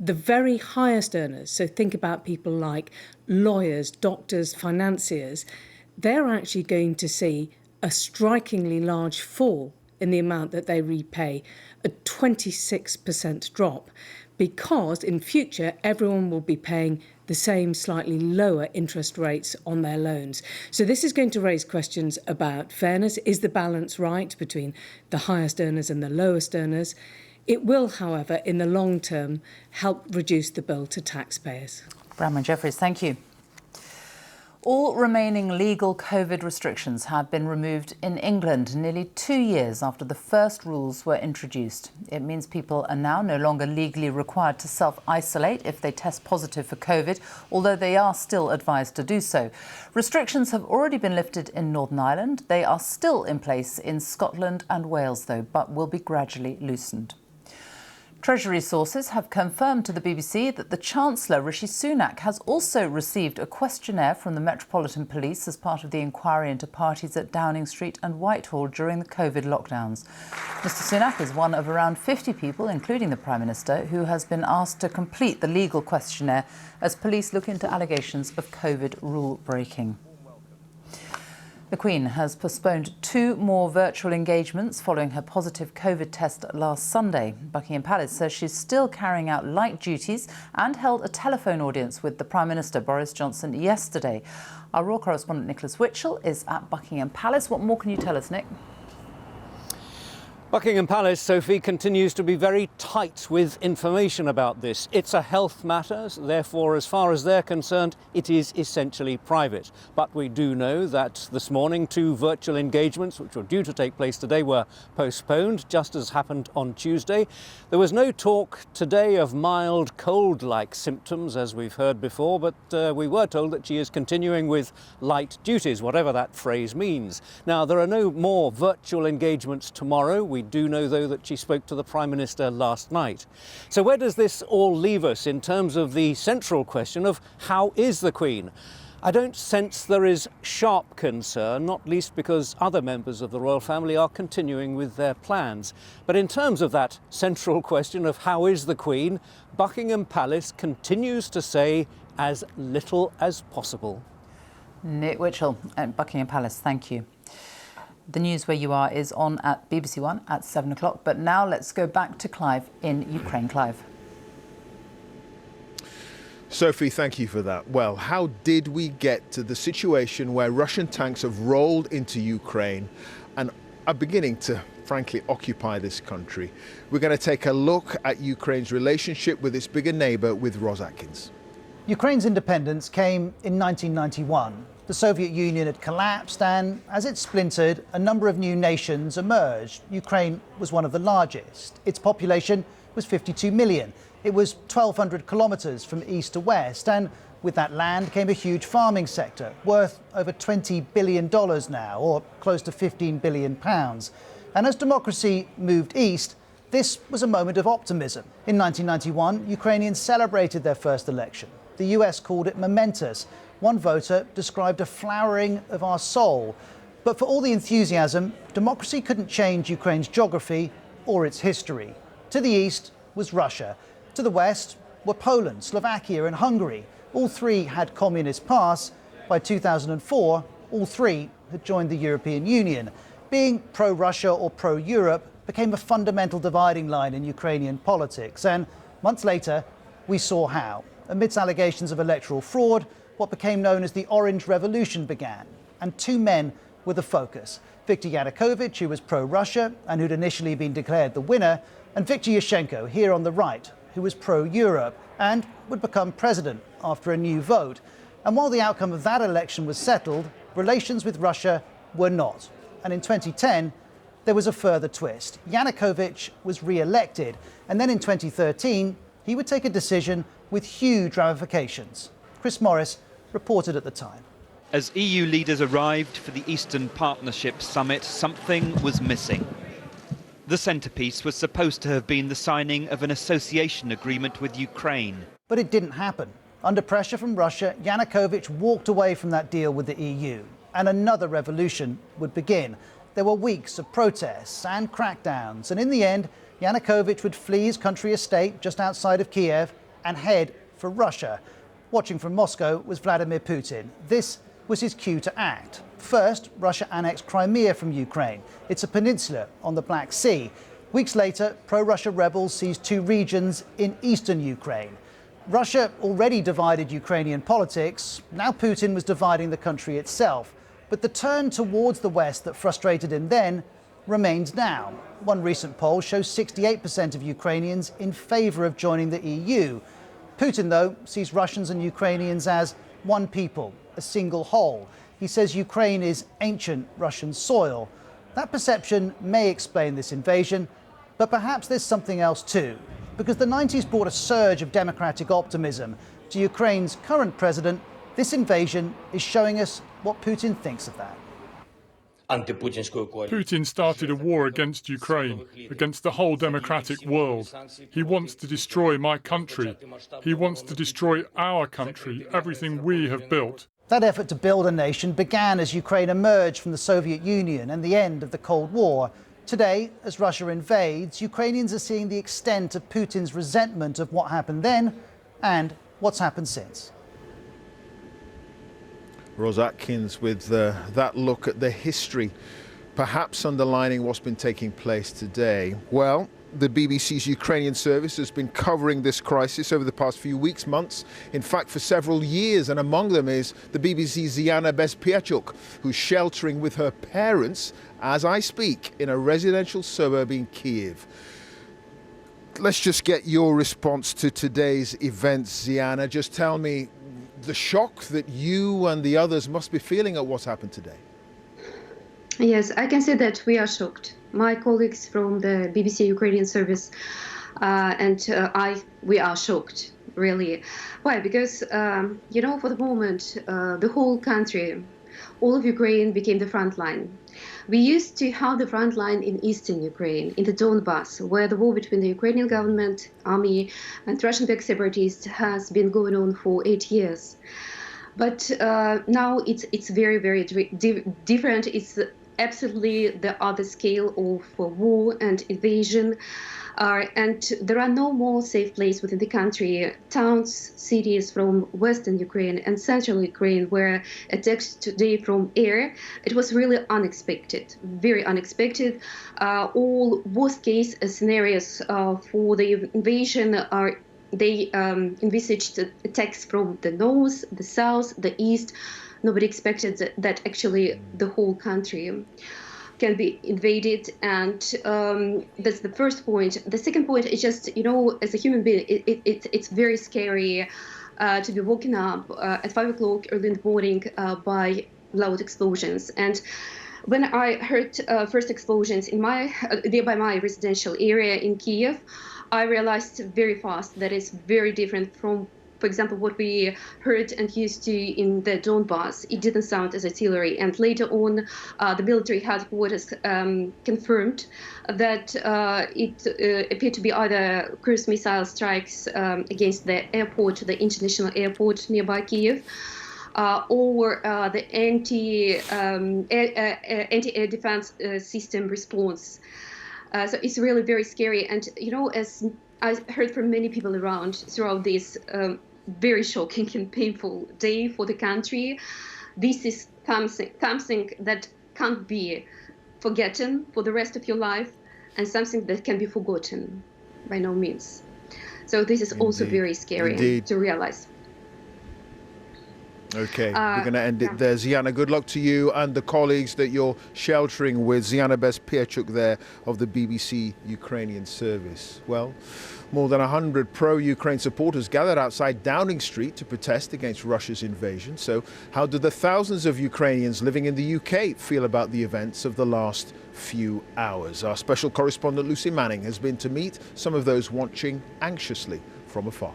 The very highest earners, so think about people like lawyers, doctors, financiers, they're actually going to see a strikingly large fall in the amount that they repay, a 26% drop, because in future everyone will be paying the same slightly lower interest rates on their loans. So this is going to raise questions about fairness. Is the balance right between the highest earners and the lowest earners? It will, however, in the long term, help reduce the bill to taxpayers. Bronwyn Jeffries, thank you. All remaining legal COVID restrictions had been removed in England nearly 2 years after the first rules were introduced. It means people are now no longer legally required to self-isolate if they test positive for COVID, although they are still advised to do so. Restrictions have already been lifted in Northern Ireland. They are still in place in Scotland and Wales, though, but will be gradually loosened. Treasury sources have confirmed to the BBC that the Chancellor, Rishi Sunak, has also received a questionnaire from the Metropolitan Police as part of the inquiry into parties at Downing Street and Whitehall during the COVID lockdowns. Mr Sunak is one of around 50 people, including the Prime Minister, who has been asked to complete the legal questionnaire as police look into allegations of COVID rule breaking. The Queen has postponed 2 more virtual engagements following her positive COVID test last Sunday. Buckingham Palace says she's still carrying out light duties and held a telephone audience with the Prime Minister Boris Johnson yesterday. Our Raw correspondent Nicholas Witchell is at Buckingham Palace. What more can you tell us, Nick? Buckingham Palace, Sophie, continues to be very tight with information about this. It's a health matter, therefore, as far as they're concerned, it is essentially private. But we do know that this morning 2 virtual engagements, which were due to take place today, were postponed, just as happened on Tuesday. There was no talk today of mild cold-like symptoms, as we've heard before, but we were told that she is continuing with light duties, whatever that phrase means. Now, there are no more virtual engagements tomorrow. We do know, though, that she spoke to the Prime Minister last night. So where does this all leave us in terms of the central question of how is the Queen? I don't sense there is sharp concern, not least because other members of the royal family are continuing with their plans. But in terms of that central question of how is the Queen, Buckingham Palace continues to say as little as possible. Nick Witchell at Buckingham Palace, thank you. The News Where You Are is on at BBC One at 7 o'clock. But now let's go back to Clive in Ukraine. Clive. Sophie, thank you for that. Well, how did we get to the situation where Russian tanks have rolled into Ukraine and are beginning to, frankly, occupy this country? We're going to take a look at Ukraine's relationship with its bigger neighbour, with Ros Atkins. Ukraine's independence came in 1991. The Soviet Union had collapsed, and as it splintered, a number of new nations emerged. Ukraine was one of the largest. Its population was 52 million. It was 1,200 kilometres from east to west, and with that land came a huge farming sector, worth over $20 billion now, or close to £15 billion. And as democracy moved east, this was a moment of optimism. In 1991, Ukrainians celebrated their first election. The US called it momentous. One voter described a flowering of our soul. But for all the enthusiasm, democracy couldn't change Ukraine's geography or its history. To the east was Russia. To the west were Poland, Slovakia and Hungary. All 3 had communist pasts. By 2004, all 3 had joined the European Union. Being pro-Russia or pro-Europe became a fundamental dividing line in Ukrainian politics. And months later, we saw how. Amidst allegations of electoral fraud, what became known as the Orange Revolution began, and two men were the focus. Viktor Yanukovych, who was pro-Russia and who'd initially been declared the winner, and Viktor Yushchenko, here on the right, who was pro-Europe and would become president after a new vote. And while the outcome of that election was settled, relations with Russia were not. And in 2010, there was a further twist. Yanukovych was re-elected, and then in 2013, he would take a decision with huge ramifications. Chris Morris reported at the time. As EU leaders arrived for the Eastern Partnership Summit, something was missing. The centrepiece was supposed to have been the signing of an association agreement with Ukraine. But it didn't happen. Under pressure from Russia, Yanukovych walked away from that deal with the EU, and another revolution would begin. There were weeks of protests and crackdowns, and in the end, Yanukovych would flee his country estate just outside of Kiev and head for Russia. Watching from Moscow was Vladimir Putin. This was his cue to act. First, Russia annexed Crimea from Ukraine. It's a peninsula on the Black Sea. Weeks later, pro-Russia rebels seized two regions in eastern Ukraine. Russia already divided Ukrainian politics. Now Putin was dividing the country itself. But the turn towards the West that frustrated him then remains now. One recent poll shows 68% of Ukrainians in favour of joining the EU. Putin, though, sees Russians and Ukrainians as one people, a single whole. He says Ukraine is ancient Russian soil. That perception may explain this invasion, but perhaps there's something else too. Because the 90s brought a surge of democratic optimism. To Ukraine's current president, this invasion is showing us what Putin thinks of that. Putin started a war against Ukraine, against the whole democratic world. He wants to destroy my country. He wants to destroy our country, everything we have built. That effort to build a nation began as Ukraine emerged from the Soviet Union and the end of the Cold War. Today, as Russia invades, Ukrainians are seeing the extent of Putin's resentment of what happened then and what's happened since. Rose Atkins with that look at the history, perhaps underlining what's been taking place today. Well, the BBC's Ukrainian service has been covering this crisis over the past few weeks, months, in fact for several years, and among them is the BBC's Ziana Bezpieczuk, who's sheltering with her parents as I speak in a residential suburb in Kiev. Let's just get your response to today's events, Ziana. Just tell me the shock that you and the others must be feeling at what's happened today. Yes, I can say that we are shocked. My colleagues from the BBC Ukrainian service we are shocked, really. Why? Because, for the moment, the whole country, all of Ukraine became the front line. We used to have the front line in eastern Ukraine, in the Donbass, where the war between the Ukrainian government, army, and Russian-backed separatists has been going on for 8 years. But now it's very, very different. It's absolutely the other scale of war and invasion. And there are no more safe places within the country. Towns, cities from western Ukraine and central Ukraine were attacked today from air. It was really unexpected, very unexpected. All worst-case scenarios for the invasion are they envisaged attacks from the north, the south, the east. Nobody expected that actually the whole country can be invaded, and that's the first point. The second point is just, as a human being, it's very scary to be woken up at 5 o'clock early in the morning by loud explosions. And when I heard first explosions in nearby my residential area in Kiev, I realized very fast that it's very different from, for example, what we heard and used to in the Donbass. It didn't sound as artillery. And later on, the military headquarters confirmed that it appeared to be either cruise missile strikes against the airport, the international airport nearby Kiev, or the anti-air defense system response. So it's really very scary. And, as I heard from many people around throughout this very shocking and painful day for the country, this is something that can't be forgotten for the rest of your life, and something that can be forgotten by no means. So this is also very scary to realize. Okay, we're going to end it there. Ziana, good luck to you and the colleagues that you're sheltering with. Ziana Bezpieczuk there of the BBC Ukrainian service. Well, more than 100 pro-Ukraine supporters gathered outside Downing Street to protest against Russia's invasion. So how do the thousands of Ukrainians living in the UK feel about the events of the last few hours? Our special correspondent Lucy Manning has been to meet some of those watching anxiously from afar.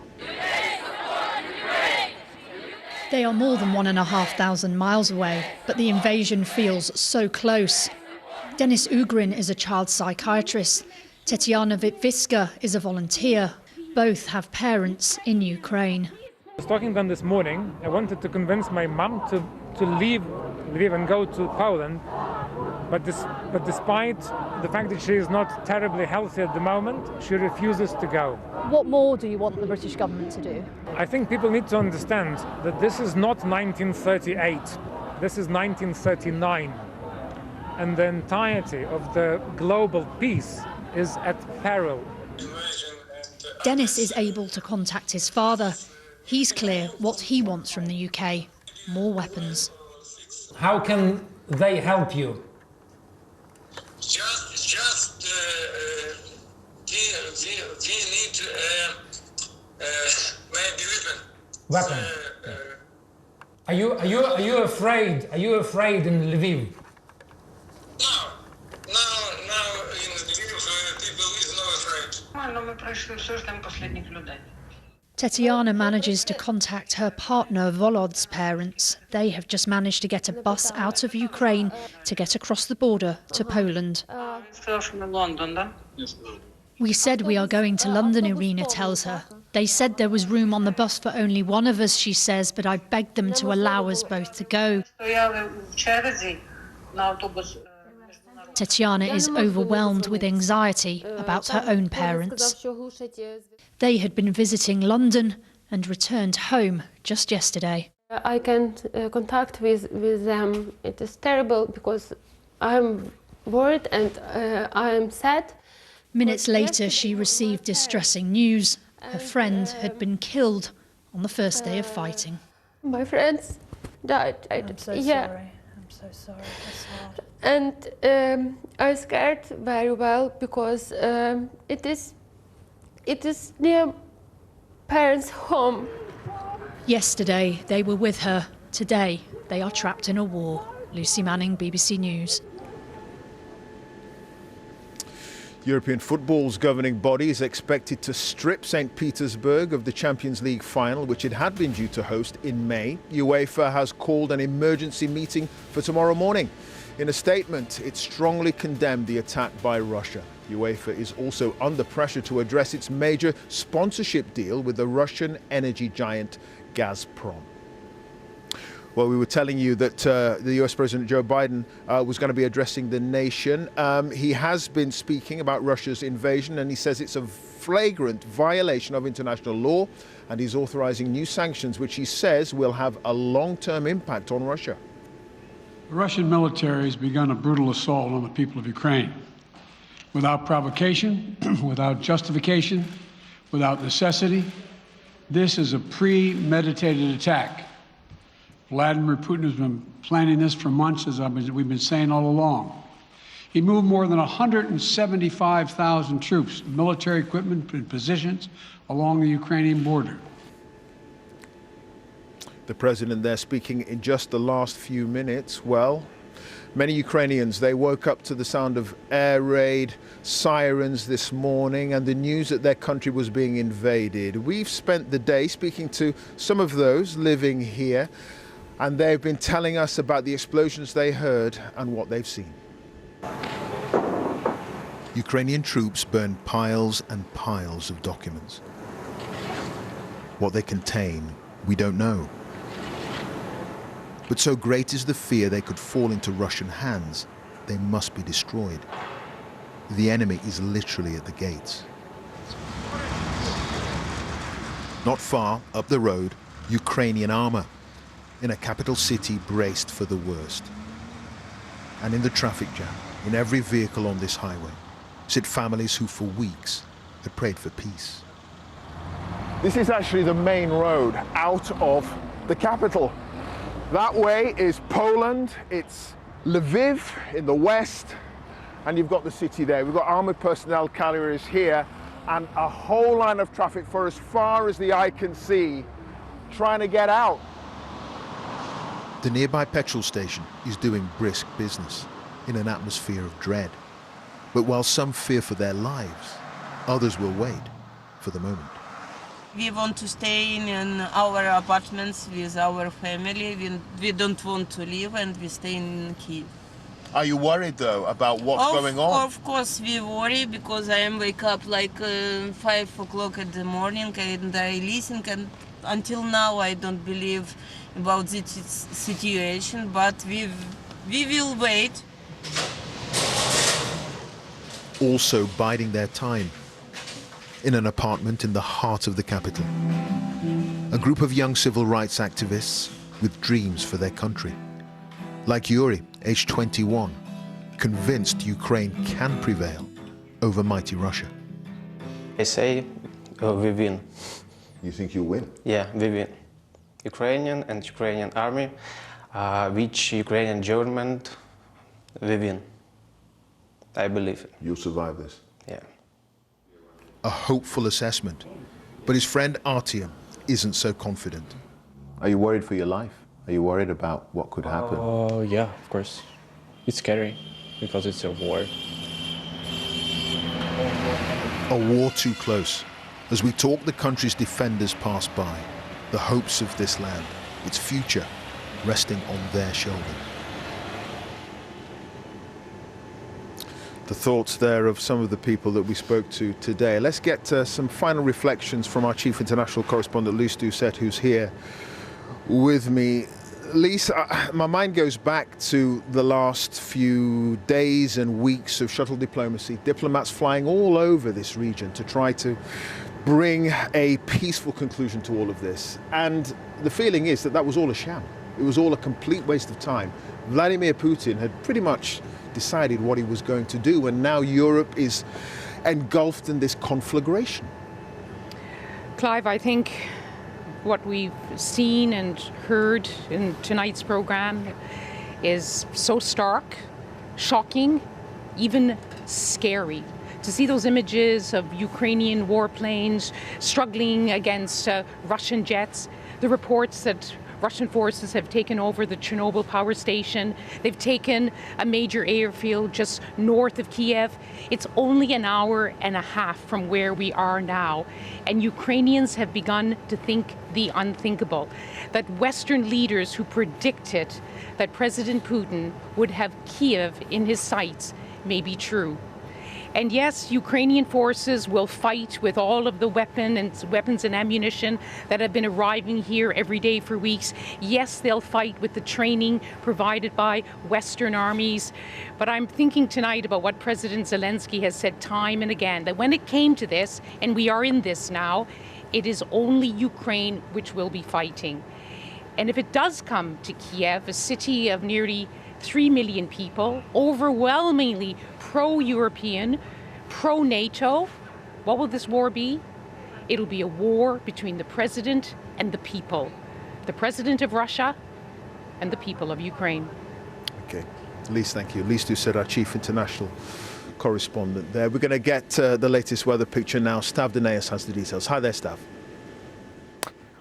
They are more than 1,500 miles away, but the invasion feels so close. Denis Ugrin is a child psychiatrist. Tetiana Vitviska is a volunteer. Both have parents in Ukraine. I was talking to them this morning. I wanted to convince my mum to leave Lviv and go to Poland. But despite the fact that she is not terribly healthy at the moment, she refuses to go. What more do you want the British government to do? I think people need to understand that this is not 1938, this is 1939. And the entirety of the global peace is at peril. Denis is able to contact his father. He's clear what he wants from the UK, more weapons. How can they help you? We need maybe weapon. Are you afraid? Are you afraid in Lviv? Now in Lviv people is not afraid. Tetiana manages to contact her partner Volod's parents. They have just managed to get a bus out of Ukraine to get across the border to Poland. We said we are going to London, Irina tells her. They said there was room on the bus for only one of us, she says, but I begged them to allow us both to go. Tetiana is overwhelmed with anxiety about her own parents. They had been visiting London and returned home just yesterday. I can't contact with them. It is terrible because I'm worried and I am sad. Minutes later, she received distressing news. Her friend had been killed on the first day of fighting. My friends died. I'm so sorry. I'm so sorry. That's hard. And I'm scared very well because it is near parents' home. Yesterday, they were with her. Today, they are trapped in a war. Lucy Manning, BBC News. European football's governing body is expected to strip St. Petersburg of the Champions League final, which it had been due to host in May. UEFA has called an emergency meeting for tomorrow morning. In a statement, it strongly condemned the attack by Russia. UEFA is also under pressure to address its major sponsorship deal with the Russian energy giant Gazprom. Well, we were telling you that the US President Joe Biden was going to be addressing the nation. He has been speaking about Russia's invasion, and he says it's a flagrant violation of international law, and he's authorizing new sanctions, which he says will have a long-term impact on Russia. The Russian military has begun a brutal assault on the people of Ukraine. Without provocation, without justification, without necessity, this is a premeditated attack. Vladimir Putin has been planning this for months, as we've been saying all along. He moved more than 175,000 troops, military equipment and positions along the Ukrainian border. The president there speaking in just the last few minutes. Well, many Ukrainians, they woke up to the sound of air raid, sirens this morning, and the news that their country was being invaded. We've spent the day speaking to some of those living here, and they've been telling us about the explosions they heard and what they've seen. Ukrainian troops burned piles and piles of documents. What they contain, we don't know. But so great is the fear they could fall into Russian hands, they must be destroyed. The enemy is literally at the gates. Not far up the road, Ukrainian armor in a capital city braced for the worst. And in the traffic jam, in every vehicle on this highway, sit families who for weeks had prayed for peace. This is actually the main road out of the capital. That way is Poland, it's Lviv in the west, and you've got the city there. We've got armoured personnel carriers here, and a whole line of traffic for as far as the eye can see, trying to get out. The nearby petrol station is doing brisk business in an atmosphere of dread. But while some fear for their lives, others will wait for the moment. We want to stay in our apartments with our family. We don't want to leave, and we stay in Kiev. Are you worried, though, about what's going on? Of course we worry, because I am wake up like 5 o'clock in the morning, and I listen, and until now I don't believe about this situation, but we will wait. Also biding their time in an apartment in the heart of the capital. A group of young civil rights activists with dreams for their country. Like Myrie, aged 21, convinced Ukraine can prevail over mighty Russia. I say we win. You think you win? Yeah, we win. Ukrainian and Ukrainian army, which Ukrainian government, we win. I believe it. You'll survive this? Yeah. A hopeful assessment, but his friend Artyom isn't so confident. Are you worried for your life? Are you worried about what could happen? Oh, yeah, of course. It's scary because it's a war. A war too close. As we talk, the country's defenders pass by. The hopes of this land, its future, resting on their shoulders. The thoughts there of some of the people that we spoke to today. Let's get some final reflections from our chief international correspondent, Lyse Doucet, who's here with me. Lyse, my mind goes back to the last few days and weeks of shuttle diplomacy, diplomats flying all over this region to try to bring a peaceful conclusion to all of this. And the feeling is that that was all a sham. It was all a complete waste of time. Vladimir Putin had pretty much decided what he was going to do, and now Europe is engulfed in this conflagration. Clive, I think what we've seen and heard in tonight's programme is so stark, shocking, even scary. To see those images of Ukrainian warplanes struggling against Russian jets, the reports that Russian forces have taken over the Chernobyl power station. They've taken a major airfield just north of Kiev. It's only an hour and a half from where we are now. And Ukrainians have begun to think the unthinkable. That Western leaders who predicted that President Putin would have Kiev in his sights may be true. And yes, Ukrainian forces will fight with all of the weapons and ammunition that have been arriving here every day for weeks. Yes, they'll fight with the training provided by Western armies. But I'm thinking tonight about what President Zelensky has said time and again, that when it came to this, and we are in this now, it is only Ukraine which will be fighting. And if it does come to Kiev, a city of nearly 3 million people, overwhelmingly pro-European, pro-NATO, what will this war be? It'll be a war between the president and the people. The president of Russia and the people of Ukraine. Okay, Lyse, thank you. Lyse Doucet, our chief international correspondent there. We're going to get the latest weather picture now. Stav Danaeus has the details. Hi there, Stav.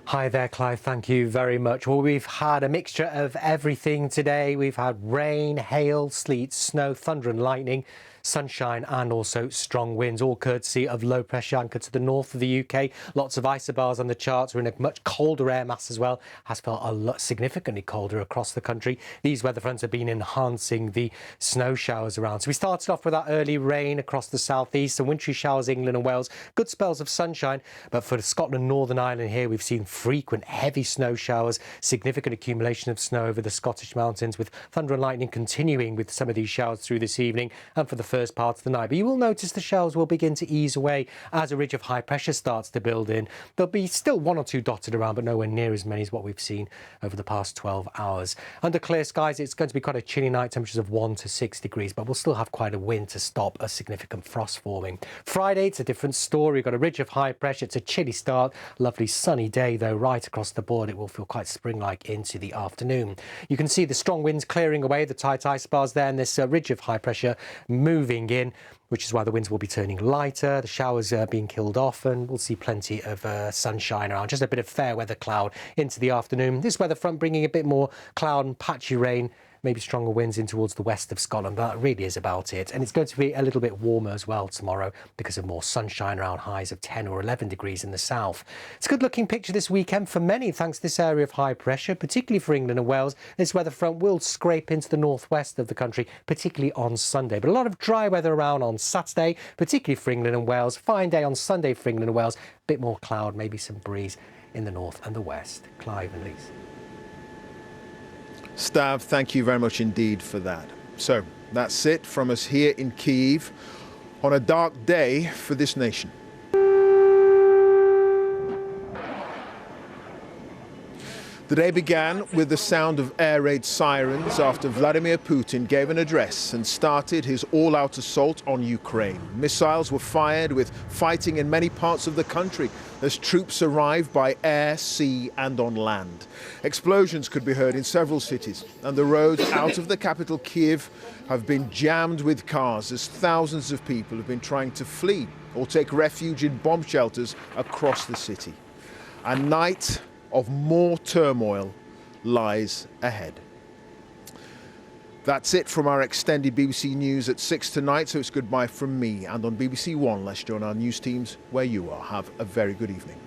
Hi there, Clive. Thank you very much. Well, we've had a mixture of everything today. We've had rain, hail, sleet, snow, thunder and lightning, sunshine and also strong winds, all courtesy of low pressure anchored to the north of the UK. Lots of isobars on the charts. We're in a much colder air mass as well. Has felt a lot significantly colder across the country. These weather fronts have been enhancing the snow showers around. So we started off with that early rain across the southeast, some wintry showers England and Wales, good spells of sunshine. But for Scotland, Northern Ireland here, we've seen frequent heavy snow showers, significant accumulation of snow over the Scottish mountains, with thunder and lightning continuing with some of these showers through this evening. And for the first first part of the night. But you will notice the shells will begin to ease away as a ridge of high pressure starts to build in. There'll be still one or two dotted around, but nowhere near as many as what we've seen over the past 12 hours. Under clear skies, it's going to be quite a chilly night, temperatures of 1 to 6 degrees, but we'll still have quite a wind to stop a significant frost forming. Friday, it's a different story. We've got a ridge of high pressure. It's a chilly start. Lovely sunny day, though, right across the board. It will feel quite spring-like into the afternoon. You can see the strong winds clearing away the tight ice bars there, and this ridge of high pressure moving in, which is why the winds will be turning lighter, the showers being killed off, and we'll see plenty of sunshine around. Just a bit of fair weather cloud into the afternoon. This weather front bringing a bit more cloud and patchy rain, maybe stronger winds in towards the west of Scotland, but that really is about it. And it's going to be a little bit warmer as well tomorrow because of more sunshine around, highs of 10 or 11 degrees in the south. It's a good looking picture this weekend for many thanks to this area of high pressure, particularly for England and Wales. This weather front will scrape into the northwest of the country, particularly on Sunday. But a lot of dry weather around on Saturday, particularly for England and Wales. Fine day on Sunday for England and Wales. A bit more cloud, maybe some breeze in the north and the west. Clive and Lyse. Stav, thank you very much indeed for that. So that's it from us here in Kiev on a dark day for this nation. The day began with the sound of air raid sirens after Vladimir Putin gave an address and started his all-out assault on Ukraine. Missiles were fired with fighting in many parts of the country as troops arrived by air, sea and on land. Explosions could be heard in several cities, and the roads out of the capital Kiev have been jammed with cars as thousands of people have been trying to flee or take refuge in bomb shelters across the city. A night of more turmoil lies ahead. That's it from our extended BBC News at 6 tonight, so it's goodbye from me. And on BBC One, let's join our news teams where you are. Have a very good evening.